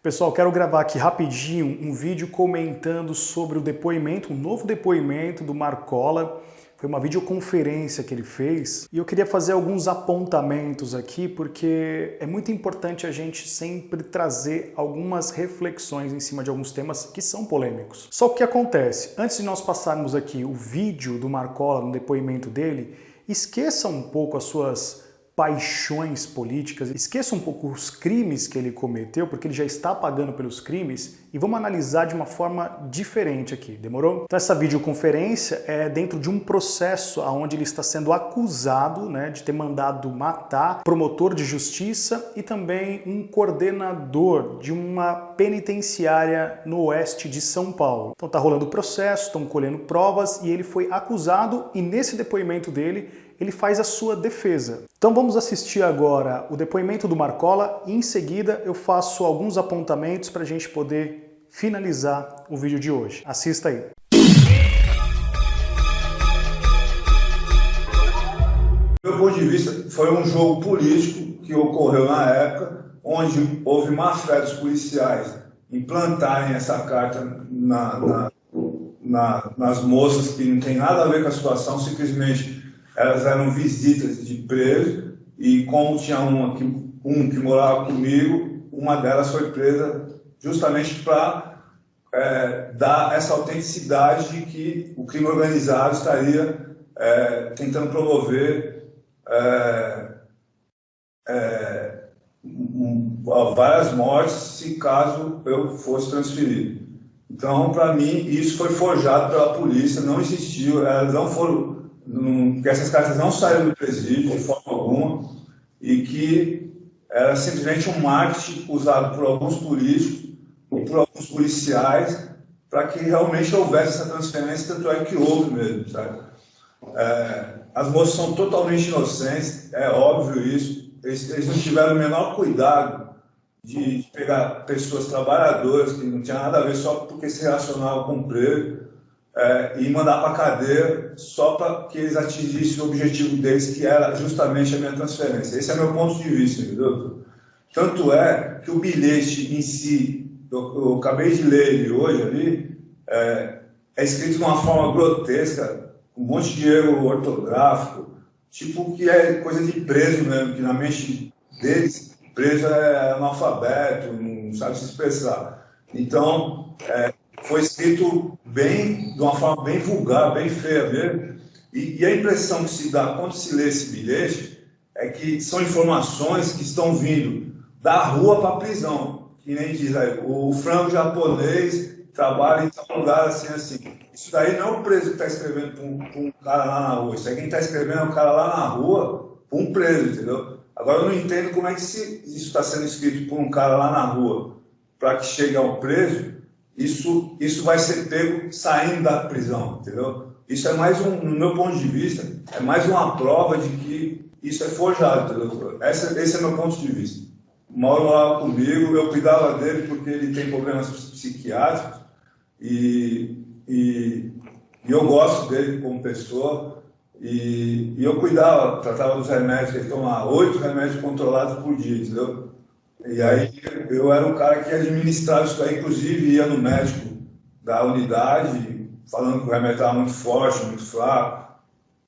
Pessoal, quero gravar aqui rapidinho um vídeo comentando sobre o depoimento, um novo depoimento do Marcola. Foi uma videoconferência que ele fez e eu queria fazer alguns apontamentos aqui porque é muito importante a gente sempre trazer algumas reflexões em cima de alguns temas que são polêmicos. Só o que acontece? Antes de nós passarmos aqui o vídeo do Marcola no depoimento dele, esqueça um pouco as suas paixões políticas, esqueça um pouco os crimes que ele cometeu, porque ele já está pagando pelos crimes, e vamos analisar de uma forma diferente aqui, demorou? Então essa videoconferência é dentro de um processo onde ele está sendo acusado, de ter mandado matar promotor de justiça e também um coordenador de uma penitenciária no oeste de São Paulo. Então tá rolando o processo, estão colhendo provas e ele foi acusado, e nesse depoimento dele ele faz a sua defesa. Então vamos assistir agora o depoimento do Marcola e em seguida eu faço alguns apontamentos para a gente poder finalizar o vídeo de hoje. Assista aí. Do meu ponto de vista, foi um jogo político que ocorreu na época, onde houve má fé dos policiais em plantarem essa carta nas moças que não tem nada a ver com a situação, simplesmente elas eram visitas de preso, e como tinha um que morava comigo, uma delas foi presa justamente para dar essa autenticidade de que o crime organizado estaria tentando promover várias mortes se caso eu fosse transferido. Então, para mim, isso foi forjado pela polícia, não existiu, elas não foram... que essas cartas não saíram do presídio de forma alguma e que era simplesmente um marketing usado por alguns políticos e por alguns policiais para que realmente houvesse essa transferência, tanto é que houve mesmo, sabe? As moças são totalmente inocentes, é óbvio isso, eles não tiveram o menor cuidado de pegar pessoas trabalhadoras que não tinha nada a ver só porque se relacionavam com o emprego, e mandar para a cadeia só para que eles atingissem o objetivo deles, que era justamente a minha transferência. Esse é meu ponto de vista, entendeu? Tanto é que o bilhete em si, eu acabei de ler ele hoje ali, é escrito de uma forma grotesca, com um monte de erro ortográfico, tipo que é coisa de preso mesmo, que na mente deles, preso é analfabeto, não sabe se expressar. Então, foi escrito de uma forma bem vulgar, bem feia mesmo, e a impressão que se dá quando se lê esse bilhete é que são informações que estão vindo da rua para a prisão, que nem diz aí, o frango japonês trabalha em tal lugar assim, assim. Isso daí não é o preso que está escrevendo para um cara lá na rua, isso aí quem está escrevendo é o cara lá na rua para um preso, entendeu? Agora eu não entendo como é que isso está sendo escrito por um cara lá na rua para que chegue ao preso. Isso vai ser pego saindo da prisão, entendeu? Isso é mais no meu ponto de vista, é mais uma prova de que isso é forjado, entendeu? Esse é meu ponto de vista. Moro lá comigo, eu cuidava dele porque ele tem problemas psiquiátricos e eu gosto dele como pessoa e eu cuidava, tratava dos remédios, ele tomava 8 remédios controlados por dia, entendeu? E aí eu era um cara que administrava isso aí, inclusive ia no médico da unidade, falando que o remédio estava muito forte, muito fraco.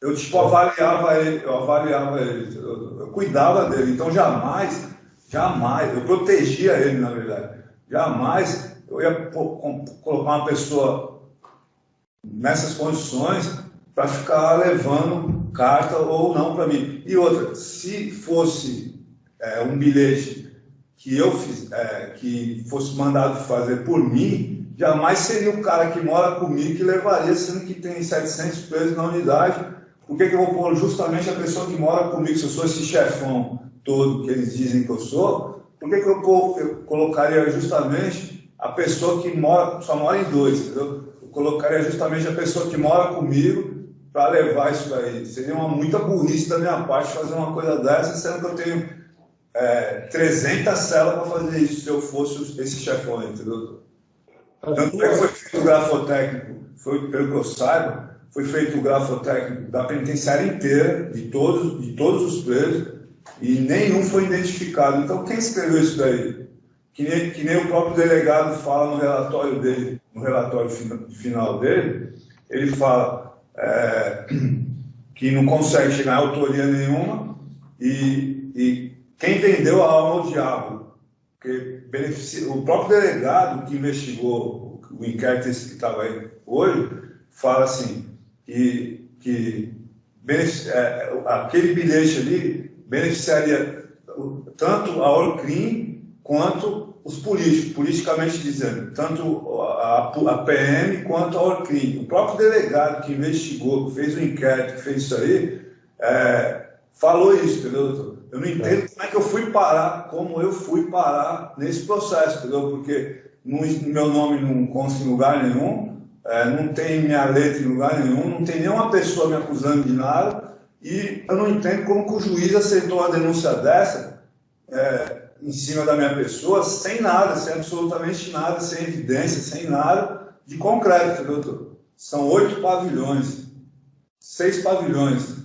Eu avaliava ele, eu cuidava dele, então jamais, eu protegia ele, na verdade. Jamais eu ia colocar uma pessoa nessas condições para ficar levando carta ou não para mim. E outra, se fosse um bilhete que eu fiz, que fosse mandado fazer por mim, jamais seria o cara que mora comigo que levaria, sendo que tem 700 presos na unidade. Por que eu vou pôr justamente a pessoa que mora comigo, se eu sou esse chefão todo que eles dizem que eu sou? Por que eu colocaria justamente a pessoa que só mora em 2, entendeu? Eu colocaria justamente a pessoa que mora comigo para levar isso daí. Seria muita burrice da minha parte fazer uma coisa dessa, sendo que eu tenho 300 celas para fazer isso, se eu fosse esse chefão, entendeu? Tanto é que foi feito o grafotécnico, pelo que eu saiba, foi feito o grafotécnico da penitenciária inteira, de todos os presos, e nenhum foi identificado. Então, quem escreveu isso daí? que nem o próprio delegado fala no relatório dele, no relatório final dele, ele fala que não consegue chegar a autoria nenhuma e quem vendeu a alma ao diabo, porque o próprio delegado que investigou o inquérito que estava aí hoje, fala assim, que aquele bilhete ali beneficiaria tanto a Orcrim quanto os políticos, politicamente dizendo, tanto a PM quanto a Orcrim. O próprio delegado que investigou, que fez o inquérito, que fez isso aí, falou isso, entendeu, doutor? Eu não entendo como eu fui parar nesse processo, entendeu? Porque meu nome não consta em lugar nenhum, não tem minha letra em lugar nenhum, não tem nenhuma pessoa me acusando de nada, e eu não entendo como que o juiz aceitou uma denúncia dessa em cima da minha pessoa, sem nada, sem absolutamente nada, sem evidência, sem nada de concreto, entendeu, doutor? São 8 pavilhões, 6 pavilhões,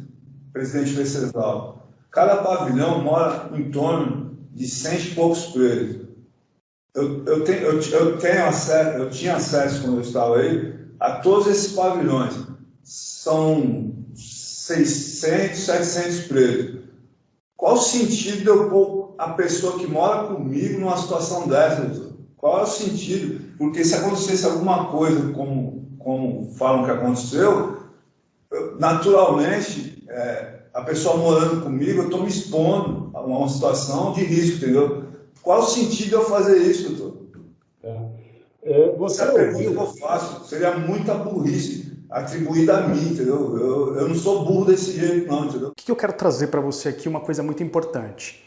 presidente Venceslau. Cada pavilhão mora em torno de 100 e poucos presos. Eu tinha acesso, quando eu estava aí, a todos esses pavilhões. São 600, 700 presos. Qual o sentido de eu pôr a pessoa que mora comigo numa situação dessa, doutor? Qual é o sentido? Porque se acontecesse alguma coisa como falam que aconteceu, naturalmente, a pessoa morando comigo, eu estou me expondo a uma situação de risco, entendeu? Qual o sentido de eu fazer isso, doutor? Essa pergunta que eu faço seria muita burrice atribuída a mim, entendeu? Eu não sou burro desse jeito, não, entendeu? O que eu quero trazer para você aqui uma coisa muito importante.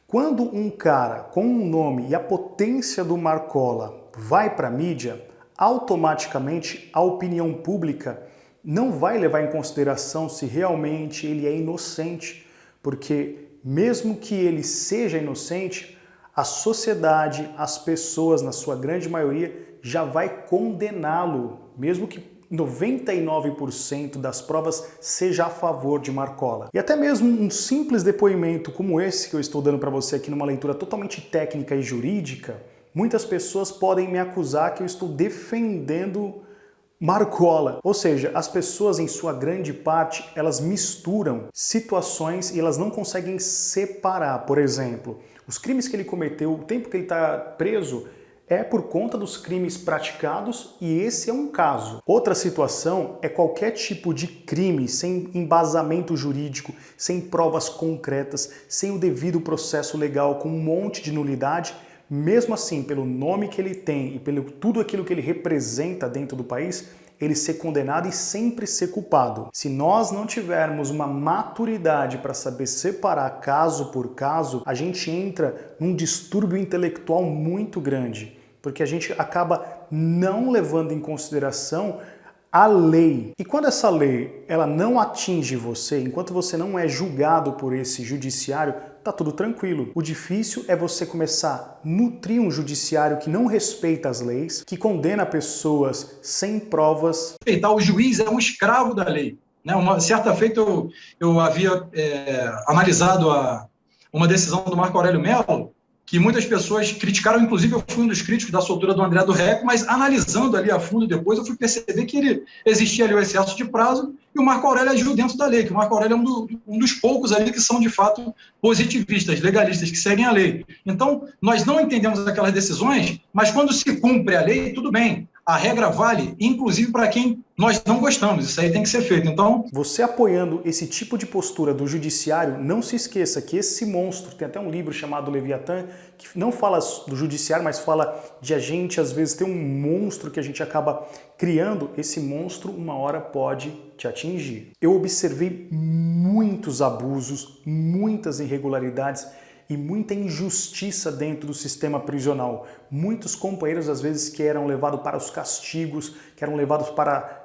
Quando um cara com um nome e a potência do Marcola vai para a mídia, automaticamente a opinião pública não vai levar em consideração se realmente ele é inocente, porque mesmo que ele seja inocente, a sociedade, as pessoas, na sua grande maioria, já vai condená-lo, mesmo que 99% das provas seja a favor de Marcola. E até mesmo um simples depoimento como esse que eu estou dando para você aqui numa leitura totalmente técnica e jurídica, muitas pessoas podem me acusar que eu estou defendendo Marcola. Ou seja, as pessoas em sua grande parte, elas misturam situações e elas não conseguem separar. Por exemplo, os crimes que ele cometeu, o tempo que ele está preso, é por conta dos crimes praticados e esse é um caso. Outra situação é qualquer tipo de crime sem embasamento jurídico, sem provas concretas, sem o devido processo legal, com um monte de nulidade. Mesmo assim, pelo nome que ele tem e pelo tudo aquilo que ele representa dentro do país, ele ser condenado e sempre ser culpado. Se nós não tivermos uma maturidade para saber separar caso por caso, a gente entra num distúrbio intelectual muito grande, porque a gente acaba não levando em consideração a lei. E quando essa lei ela não atinge você, enquanto você não é julgado por esse judiciário, tá tudo tranquilo. O difícil é você começar a nutrir um judiciário que não respeita as leis, que condena pessoas sem provas. O juiz é um escravo da lei. Né? Uma certa feita eu havia analisado uma decisão do Marco Aurélio Mello, que muitas pessoas criticaram, inclusive eu fui um dos críticos da soltura do André do Rep, mas analisando ali a fundo depois, eu fui perceber que existia ali o excesso de prazo e o Marco Aurélio agiu dentro da lei, que o Marco Aurélio é um dos poucos ali que são de fato positivistas, legalistas, que seguem a lei. Então, nós não entendemos aquelas decisões, mas quando se cumpre a lei, tudo bem. A regra vale, inclusive, para quem nós não gostamos. Isso aí tem que ser feito. Então, você apoiando esse tipo de postura do judiciário, não se esqueça que esse monstro, tem até um livro chamado Leviatã, que não fala do judiciário, mas fala de a gente, às vezes, ter um monstro que a gente acaba criando. Esse monstro, uma hora, pode te atingir. Eu observei muitos abusos, muitas irregularidades e muita injustiça dentro do sistema prisional. Muitos companheiros, às vezes, que eram levados para os castigos, que eram levados para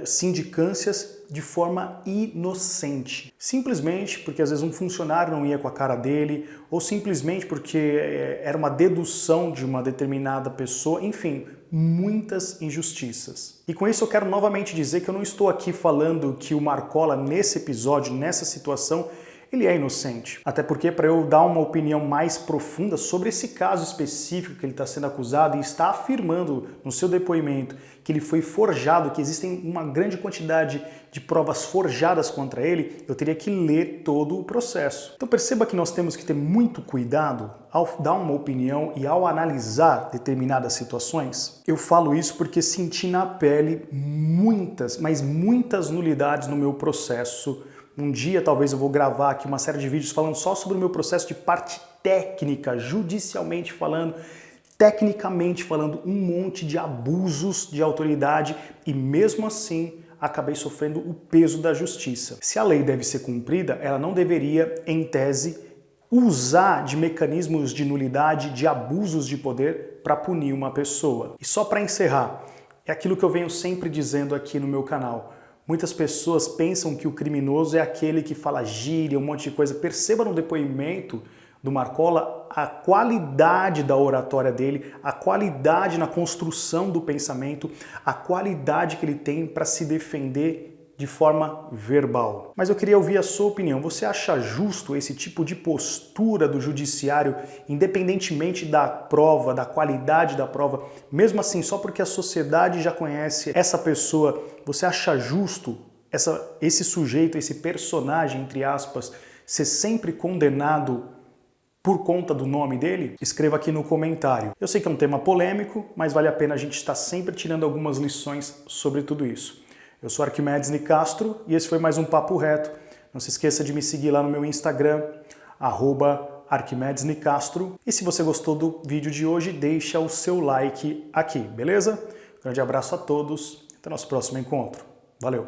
sindicâncias de forma inocente. Simplesmente porque, às vezes, um funcionário não ia com a cara dele, ou simplesmente porque era uma dedução de uma determinada pessoa, enfim, muitas injustiças. E com isso eu quero novamente dizer que eu não estou aqui falando que o Marcola, nesse episódio, nessa situação, ele é inocente. Até porque, para eu dar uma opinião mais profunda sobre esse caso específico que ele está sendo acusado e está afirmando no seu depoimento que ele foi forjado, que existem uma grande quantidade de provas forjadas contra ele, eu teria que ler todo o processo. Então perceba que nós temos que ter muito cuidado ao dar uma opinião e ao analisar determinadas situações. Eu falo isso porque senti na pele muitas, mas muitas nulidades no meu processo. Um dia talvez eu vou gravar aqui uma série de vídeos falando só sobre o meu processo de parte técnica, judicialmente falando, tecnicamente falando, um monte de abusos de autoridade e mesmo assim acabei sofrendo o peso da justiça. Se a lei deve ser cumprida, ela não deveria, em tese, usar de mecanismos de nulidade, de abusos de poder para punir uma pessoa. E só para encerrar, é aquilo que eu venho sempre dizendo aqui no meu canal. Muitas pessoas pensam que o criminoso é aquele que fala gíria, um monte de coisa. Perceba no depoimento do Marcola a qualidade da oratória dele, a qualidade na construção do pensamento, a qualidade que ele tem para se defender de forma verbal. Mas eu queria ouvir a sua opinião. Você acha justo esse tipo de postura do judiciário, independentemente da prova, da qualidade da prova, mesmo assim, só porque a sociedade já conhece essa pessoa, você acha justo esse sujeito, esse personagem, entre aspas, ser sempre condenado por conta do nome dele? Escreva aqui no comentário. Eu sei que é um tema polêmico, mas vale a pena a gente estar sempre tirando algumas lições sobre tudo isso. Eu sou Arquimedes Nicastro e esse foi mais um Papo Reto. Não se esqueça de me seguir lá no meu Instagram, @ArquimedesNicastro. E se você gostou do vídeo de hoje, deixa o seu like aqui, beleza? Grande abraço a todos, até nosso próximo encontro. Valeu!